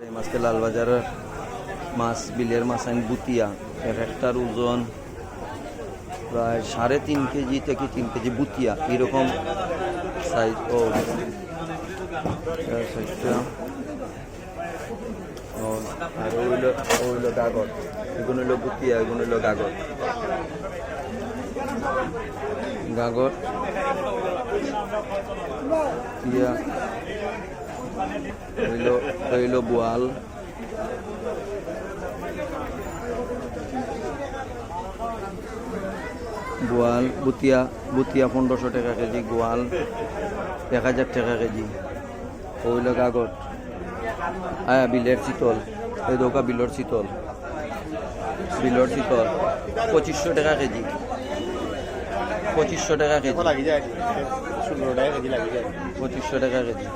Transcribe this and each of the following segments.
এই মাছকে লালবাজারের মাছ, বিলের মাছ আইন বুতিয়া, এক একটার ওজন প্রায় 3.5 কেজি থেকে 3 কেজি বুতিয়া এরকম সাইজ। ও সাইজটা আর ওইলো গাগর, এগুলো হইলো বুতিয়া, এগুলো হইলো গাগর। গাগর তিয়া হইলো বোয়াল, বোয়াল বুতিয়া 1500 টাকা কেজি, গোয়াল 1000 টাকা কেজি। হইল গাগর বিলের শীতল, এই দোকা বিলর শীতল 2500 টাকা কেজি, 2500 টাকা কেজি, 2500 টাকা কেজি।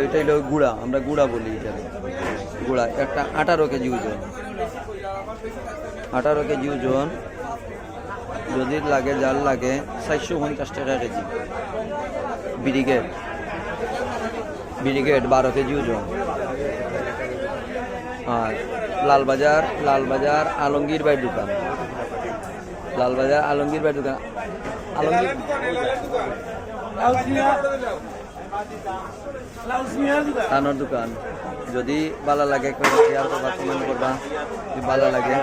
এটা হইলো গুড়া, আমরা গুড়া বলি এটা গুড়া। একটা 18 কেজি ওজন, 18 কেজি ওজন। যদি লাগে জাল লাগে 450 টাকা কেজি। ব্রিগেড 12 কেজি ওজন। আর লালবাজার আলমগীর ভাইয়ের দোকান, লালবাজার আলমগীর ভাইয়ের দোকান, আলমগীর তানোর দোকান। যদি ভালো লাগে শেয়ার করবা, কমেন্ট করবা, যদি ভালো লাগে।